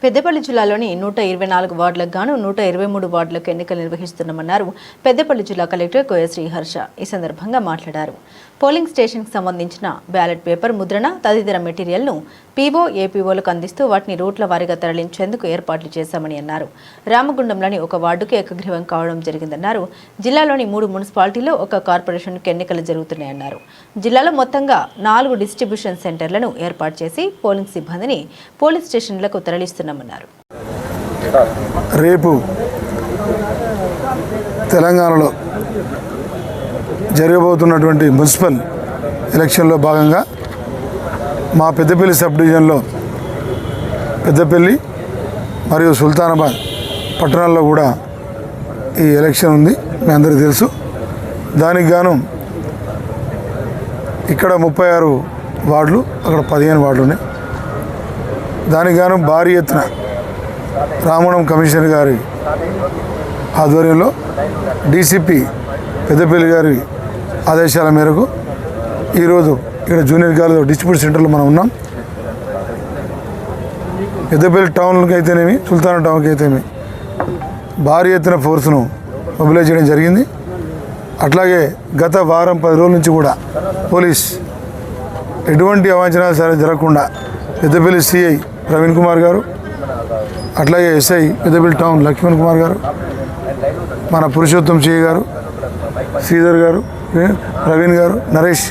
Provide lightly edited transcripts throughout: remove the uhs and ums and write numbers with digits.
పెద్దపల్లి జిల్లాలోని 124 వార్డులకు గాను 123 వార్డులకు ఎన్నికలు నిర్వహిస్తున్నామన్నారు పెద్దపల్లి జిల్లా కలెక్టర్ కోయశ్రీ హర్ష. ఈ సందర్భంగా మాట్లాడారు. పోలింగ్ స్టేషన్కి సంబంధించిన బ్యాలెట్ పేపర్ ముద్రణ తదితర మెటీరియల్ను పీఓ ఏపీఓలకు అందిస్తూ వాటిని రూట్ల వారీగా తరలించేందుకు ఏర్పాట్లు చేశామని అన్నారు. రామగుండంలోని ఒక వార్డుకు ఏకగ్రీవం కావడం జరిగిందన్నారు. జిల్లాలోని 3 మున్సిపాలిటీల్లో ఒక కార్పొరేషన్కు ఎన్నికలు జరుగుతున్నాయన్నారు. జిల్లాలో మొత్తంగా 4 డిస్ట్రిబ్యూషన్ సెంటర్లను ఏర్పాటు చేసి పోలింగ్ సిబ్బందిని పోలీస్ స్టేషన్లకు తరలిస్తున్నామన్నారు. రేపు తెలంగాణలో జరగబోతున్నటువంటి మున్సిపల్ ఎలక్షన్లో భాగంగా మా పెద్దపల్లి సబ్ డివిజన్లో పెద్దపల్లి మరియు సుల్తానాబాద్ పట్టణాల్లో కూడా ఈ ఎలక్షన్ ఉంది, మీ అందరికీ తెలుసు. దానికి గాను ఇక్కడ 36 వార్డులు, అక్కడ 15 వార్డులు ఉన్నాయి. దానికి గాను భారీ ఎత్తున రామగుండం కమిషనర్ గారి ఆధ్వర్యంలో డీసీపీ పెద్దపల్లి గారి ఆదేశాల మేరకు ఈరోజు ఇక్కడ జూనియర్ కాలేజ్ డిస్ట్రిబ్యూట్ సెంటర్లో మనం ఉన్నాం. పెద్దపల్లి టౌన్కి అయితేనేమి, సుల్తానా టౌన్కి అయితేనేమి భారీ ఎత్తున ఫోర్స్ను మొబిలైజ్ చేయడం జరిగింది. అట్లాగే గత వారం 10 రోజుల నుంచి కూడా పోలీస్ ఎటువంటి అవాంఛనాలు సరే జరగకుండా పెద్దపల్లి సిఐ ప్రవీణ్ కుమార్ గారు, అట్లాగే ఎస్ఐ పెద్దపల్లి టౌన్ లక్ష్మణ్ కుమార్ గారు, మన పురుషోత్తం సిఐ గారు, శ్రీధర్ గారు, ప్రవీణ్ గారు, నరేష్,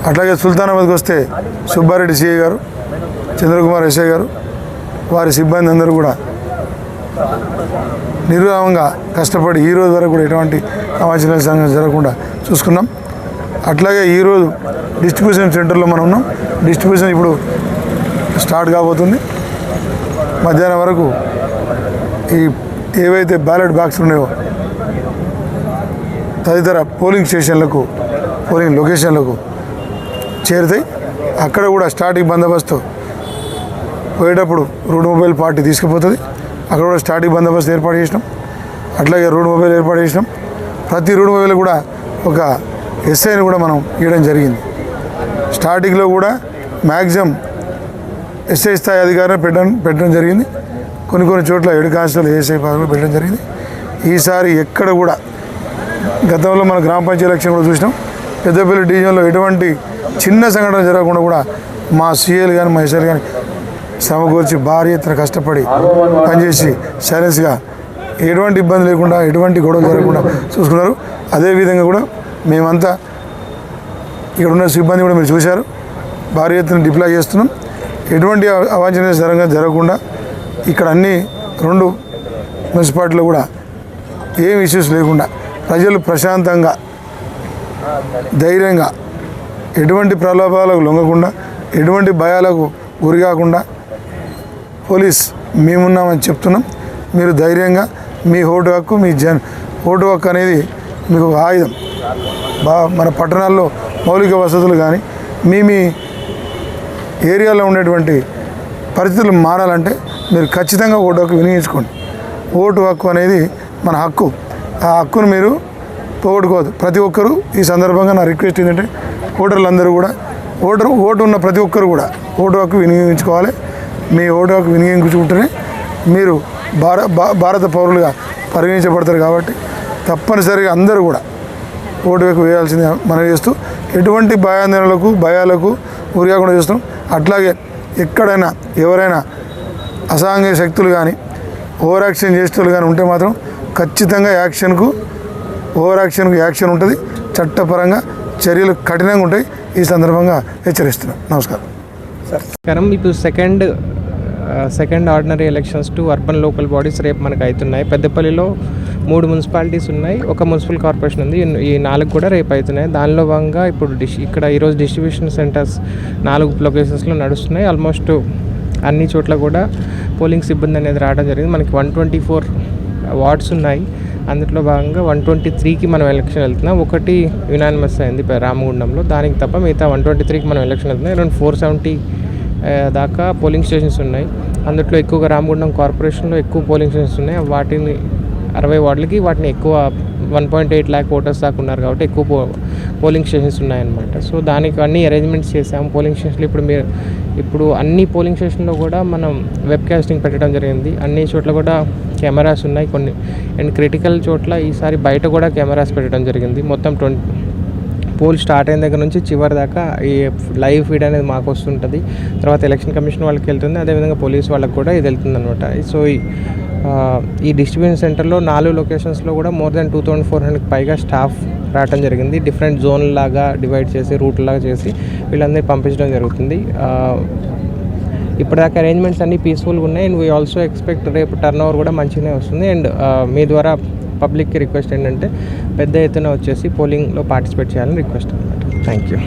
అట్లాగే సుల్తానాబాద్కి వస్తే సుబ్బారెడ్డి సిఐ గారు, చంద్రకుమార్ ఎస్ఐ గారు, వారి సిబ్బంది అందరూ కూడా నిర్విరామంగా కష్టపడి ఈరోజు వరకు కూడా ఎటువంటి అవాంఛనీయ సంఘటన జరగకుండా చూసుకున్నాం. అట్లాగే ఈరోజు డిస్ట్రిబ్యూషన్ సెంటర్లో మనం ఉన్నాం. డిస్ట్రిబ్యూషన్ ఇప్పుడు స్టార్ట్ కాబోతుంది. మధ్యాహ్నం వరకు ఈ ఏవైతే బ్యాలెట్ బాక్స్ ఉన్నాయో తదితర పోలింగ్ స్టేషన్లకు, పోలింగ్ లొకేషన్లకు చేరుతాయి. అక్కడ కూడా స్టార్టింగ్ బందోబస్తు పోయేటప్పుడు రూట్ మొబైల్ పార్టీ తీసుకుపోతుంది. అక్కడ కూడా స్టార్టింగ్ బందోబస్తు ఏర్పాటు చేసినాం. అట్లాగే రూట్ మొబైల్ ఏర్పాటు చేసినాం. ప్రతి రూట్ మొబైల్ కూడా ఒక ఎస్ఐని కూడా మనం ఇవ్వడం జరిగింది. స్టార్టింగ్లో కూడా మ్యాక్సిమం ఎస్ఐ స్థాయి అధికారిని పెట్టడం జరిగింది. కొన్ని చోట్ల హెడ్ కానిస్టేబుల్ ఏఎస్ఐ పదవులు పెట్టడం జరిగింది. ఈసారి ఎక్కడ కూడా గతంలో మన గ్రామ పంచాయతీ ఎలక్షన్ కూడా చూసినాం. పెద్దపల్లి డివిజన్లో ఎటువంటి చిన్న సంఘటన జరగకుండా కూడా మా సీఏలు కానీ మా ఎస్ఐలు కానీ సమకూర్చి భారీ ఎత్తున కష్టపడి పనిచేసి సైలెన్స్గా ఎటువంటి ఇబ్బంది లేకుండా, ఎటువంటి గొడవలు జరగకుండా చూసుకున్నారు. అదేవిధంగా కూడా మేమంతా ఇక్కడ ఉన్న సిబ్బంది కూడా మీరు చూశారు, భారీ ఎత్తున డిప్లాయ్ చేస్తున్నాం. ఎటువంటి అవాంఛనీయ జరగకుండా ఇక్కడ అన్ని 2 మున్సిపాలిటీలో కూడా ఏం ఇష్యూస్ లేకుండా ప్రజలు ప్రశాంతంగా, ధైర్యంగా, ఎటువంటి ప్రలోభాలకు లొంగకుండా, ఎటువంటి భయాలకు గురి కాకుండా పోలీస్ మేమున్నామని చెప్తున్నాం. మీరు ధైర్యంగా మీ ఓటు హక్కు, మీ ఓటు హక్కు అనేది మీకు ఒక ఆయుధం. మన పట్టణాల్లో మౌలిక వసతులు కానీ మీ ఏరియాలో ఉండేటువంటి పరిస్థితులు మారాలంటే మీరు ఖచ్చితంగా ఓటు హక్కు వినియోగించుకోండి. ఓటు హక్కు అనేది మన హక్కు. ఆ హక్కును మీరు పోగొట్టుకోవద్దు. ప్రతి ఒక్కరూ ఈ సందర్భంగా నా రిక్వెస్ట్ ఏంటంటే ఓటర్లందరూ కూడా ఓటు ఉన్న ప్రతి ఒక్కరు కూడా ఓటు హక్కు వినియోగించుకోవాలి. మీ ఓటు హక్కు వినియోగించుకుంటేనే మీరు భారత పౌరులుగా పరిగణించబడతారు. కాబట్టి తప్పనిసరిగా అందరూ కూడా ఓటు హక్కు వేయాల్సింది మనం చేస్తూ ఎటువంటి భయాలకు గురి కాకుండా చేస్తున్నాం. అట్లాగే ఎక్కడైనా ఎవరైనా అసాంఘిక శక్తులు కానీ ఓవర్ యాక్షన్ చేసేవాళ్ళు కానీ ఉంటే మాత్రం ఖచ్చితంగా ఓవర్ యాక్షన్కు యాక్షన్ ఉంటుంది. చట్టపరంగా చర్యలు కఠినంగా ఉంటాయి. ఈ సందర్భంగా హెచ్చరిస్తున్నాం. నమస్కారం. ఇప్పుడు second ordinary elections to urban local bodies రేపు మనకు అవుతున్నాయి. పెద్దపల్లిలో 3 మున్సిపాలిటీస్ ఉన్నాయి, ఒక మున్సిపల్ కార్పొరేషన్ ఉంది. ఈ 4 కూడా రేపు అవుతున్నాయి. దానిలో భాగంగా ఇప్పుడు ఇక్కడ ఈరోజు డిస్ట్రిబ్యూషన్ సెంటర్స్ 4 లొకేషన్స్లో నడుస్తున్నాయి. ఆల్మోస్ట్ అన్ని చోట్ల కూడా పోలింగ్ సిబ్బంది అనేది రావడం జరిగింది. మనకి 124 వార్డ్స్ ఉన్నాయి. అందులో భాగంగా 123కి మనం ఎలక్షన్ వెళ్తున్నాం. ఒకటి యునానిమస్ అయింది రామగుండంలో, దానికి తప్ప మిగతా 123కి మనం ఎలక్షన్ వెళ్తున్నాం. అరౌండ్ 470 దాకా పోలింగ్ స్టేషన్స్ ఉన్నాయి. అందులో ఎక్కువగా రామగుండం కార్పొరేషన్లో ఎక్కువ పోలింగ్ స్టేషన్స్ ఉన్నాయి. వాటిని 60 వార్డులకి వాటిని ఎక్కువ 1.8 lakh ఓటర్స్ దాకా ఉన్నారు కాబట్టి ఎక్కువ పోలింగ్ స్టేషన్స్ ఉన్నాయన్నమాట. సో దానికి అన్ని అరేంజ్మెంట్స్ చేసాము. పోలింగ్ స్టేషన్లు ఇప్పుడు మీరు ఇప్పుడు అన్ని పోలింగ్ స్టేషన్లో కూడా మనం వెబ్ కాస్టింగ్ పెట్టడం జరిగింది. అన్ని చోట్ల కూడా కెమెరాస్ ఉన్నాయి కొన్ని, అండ్ క్రిటికల్ చోట్ల ఈసారి బయట కూడా కెమెరాస్ పెట్టడం జరిగింది. మొత్తం పోల్ స్టార్ట్ అయిన దగ్గర నుంచి చివరి దాకా ఈ లైవ్ ఫీడ్ అనేది మాకు వస్తుంటుంది. తర్వాత ఎలక్షన్ కమిషన్ వాళ్ళకి వెళ్తుంది, అదేవిధంగా పోలీస్ వాళ్ళకి కూడా ఇది వెళ్తుంది అనమాట. సో ఈ డిస్ట్రిబ్యూషన్ సెంటర్లో 4 లొకేషన్స్లో కూడా మోర్ దెన్ 2400 పైగా స్టాఫ్ రావడం జరిగింది. డిఫరెంట్ జోన్ లాగా డివైడ్ చేసి రూట్ లాగా చేసి వీళ్ళందరినీ పంపించడం జరుగుతుంది. ఇప్పటిదాకా అరేంజ్మెంట్స్ అన్నీ పీస్ఫుల్గా ఉన్నాయి. అండ్ వీ ఆల్సో ఎక్స్పెక్ట్ రేపు టర్న్ ఓవర్ కూడా మంచిగానే వస్తుంది. అండ్ మీ ద్వారా పబ్లిక్కి రిక్వెస్ట్ ఏంటంటే పెద్ద ఎత్తున వచ్చేసి పోలింగ్లో పార్టిసిపేట్ చేయాలని రిక్వెస్ట్ అనమాట. Thank you.